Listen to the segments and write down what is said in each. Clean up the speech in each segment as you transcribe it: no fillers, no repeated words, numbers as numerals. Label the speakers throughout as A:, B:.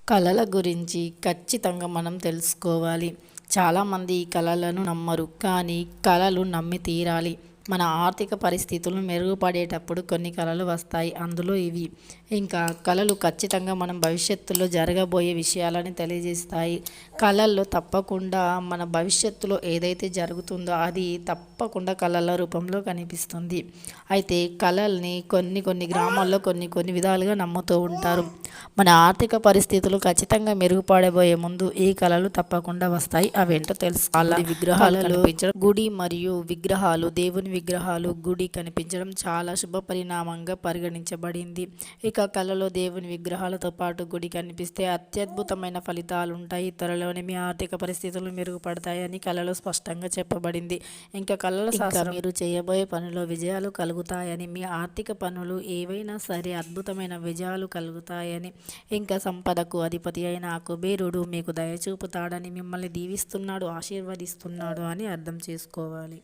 A: కళల గురించి ఖచ్చితంగా మనం తెలుసుకోవాలి. చాలామంది ఈ కళలను నమ్మరు. కానీ కళలు నమ్మి తీరాలి. మన ఆర్థిక పరిస్థితులు మెరుగుపడేటప్పుడు కొన్ని కళలు వస్తాయి. అందులో ఇవి. ఇంకా కళలు ఖచ్చితంగా మనం భవిష్యత్తులో జరగబోయే విషయాలని తెలియజేస్తాయి. కళల్లో తప్పకుండా మన భవిష్యత్తులో ఏదైతే జరుగుతుందో అది తప్పకుండా కళల రూపంలో కనిపిస్తుంది. అయితే కళల్ని కొన్ని కొన్ని గ్రామాల్లో కొన్ని కొన్ని విధాలుగా నమ్ముతూ ఉంటారు. మన ఆర్థిక పరిస్థితులు ఖచ్చితంగా మెరుగుపడబోయే ముందు ఈ కళలు తప్పకుండా వస్తాయి. అవేంటో తెలుసుకోవాలి. విగ్రహాలలో కనిపించడం, గుడి మరియు విగ్రహాలు, దేవుని విగ్రహాలు గుడి కనిపించడం చాలా శుభ పరిణామంగా పరిగణించబడింది. ఇక కళలో దేవుని విగ్రహాలతో పాటు గుడి కనిపిస్తే అత్యద్భుతమైన ఫలితాలు ఉంటాయి. త్వరలోనే మీ ఆర్థిక పరిస్థితులు మెరుగుపడతాయని కళలో స్పష్టంగా చెప్పబడింది. ఇంకా కళల శాస్త్రం మీరు చేయబోయే పనిలో విజయాలు కలుగుతాయని, మీ ఆర్థిక పనులు ఏవైనా సరే అద్భుతమైన విజయాలు కలుగుతాయని, ఇంకా సంపదకు అధిపతి అయిన ఆ కుబేరుడు మీకు దయ చూపుతాడని, మిమ్మల్ని దీవిస్తున్నాడు, ఆశీర్వదిస్తున్నాడు అని అర్థం చేసుకోవాలి.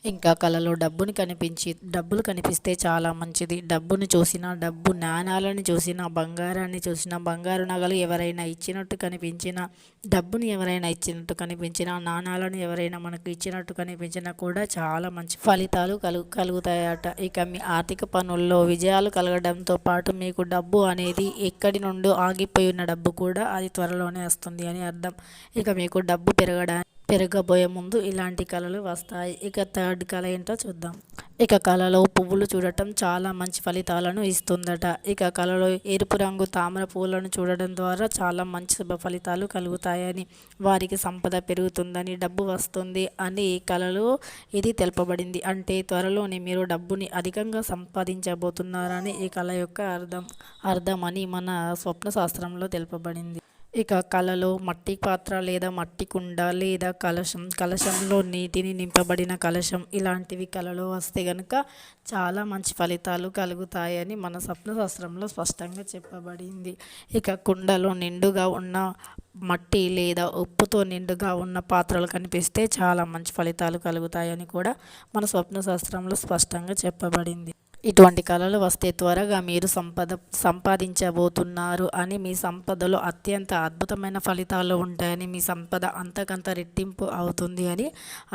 A: ఇంకా కళలో డబ్బులు కనిపిస్తే చాలా మంచిది. డబ్బుని చూసినా, డబ్బు నాణాలను చూసినా, బంగారాన్ని చూసినా, బంగారు నగలు ఎవరైనా ఇచ్చినట్టు కనిపించినా, డబ్బుని ఎవరైనా ఇచ్చినట్టు కనిపించినా, నాణాలను ఎవరైనా మనకు ఇచ్చినట్టు కనిపించినా కూడా చాలా మంచి ఫలితాలు కలుగుతాయట. ఇక మీ ఆర్థిక పనుల్లో విజయాలు కలగడంతో పాటు మీకు డబ్బు అనేది ఎక్కడి నుండో ఆగిపోయి ఉన్న డబ్బు కూడా అది త్వరలోనే వస్తుంది అని అర్థం. ఇక మీకు డబ్బు పెరగబోయే ముందు ఇలాంటి కళలు వస్తాయి. ఇక థర్డ్ కళ ఏంటో చూద్దాం. ఇక కళలో పువ్వులు చూడటం చాలా మంచి ఫలితాలను ఇస్తుందట. ఇక కళలో ఎరుపు రంగు తామర పువ్వులను చూడడం ద్వారా చాలా మంచి శుభ ఫలితాలు కలుగుతాయని, వారికి సంపద పెరుగుతుందని, డబ్బు వస్తుంది అని ఈ కళలో ఇది తెలుపబడింది. అంటే త్వరలోనే మీరు డబ్బుని అధికంగా సంపాదించబోతున్నారని ఈ కళ యొక్క అర్థం అని మన స్వప్న శాస్త్రంలో తెలుపబడింది. ఇక కళలో మట్టి పాత్ర లేదా మట్టి కుండ లేదా కలశంలో నీటిని నింపబడిన కలశం ఇలాంటివి కళలో వస్తే గనుక చాలా మంచి ఫలితాలు కలుగుతాయని మన స్వప్నశాస్త్రంలో స్పష్టంగా చెప్పబడింది. ఇక కుండలో నిండుగా ఉన్న మట్టి లేదా ఉప్పుతో నిండుగా ఉన్న పాత్రలు కనిపిస్తే చాలా మంచి ఫలితాలు కలుగుతాయని కూడా మన స్వప్నశాస్త్రంలో స్పష్టంగా చెప్పబడింది. ఇటువంటి కళలు వస్తే త్వరగా మీరు సంపాదించబోతున్నారు అని, మీ సంపదలో అత్యంత అద్భుతమైన ఫలితాలు ఉంటాయని, మీ సంపద అంతకంత రెట్టింపు అవుతుంది అని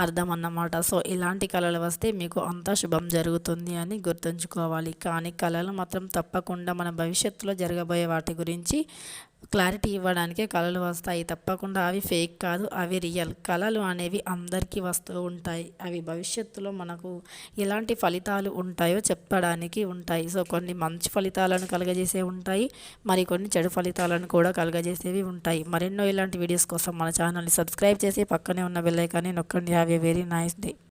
A: అర్థం అన్నమాట. సో ఇలాంటి కళలు వస్తే మీకు అంతా శుభం జరుగుతుంది అని గుర్తుంచుకోవాలి. కానీ కళలు మాత్రం తప్పకుండా మన భవిష్యత్తులో జరగబోయే వాటి గురించి క్లారిటీ ఇవ్వడానికే కళలు వస్తాయి. తప్పకుండా అవి ఫేక్ కాదు, అవి రియల్. కళలు అనేవి అందరికీ వస్తూ ఉంటాయి. అవి భవిష్యత్తులో మనకు ఎలాంటి ఫలితాలు ఉంటాయో చెప్పడానికి ఉంటాయి. సో కొన్ని మంచి ఫలితాలను కలుగజేసే ఉంటాయి, మరికొన్ని చెడు ఫలితాలను కూడా కలుగజేసేవి ఉంటాయి. మరెన్నో ఇలాంటి వీడియోస్ కోసం మన ఛానల్ని సబ్స్క్రైబ్ చేసి పక్కనే ఉన్న బెల్ ఐకాన్ని నొక్కండి. Have a very nice day.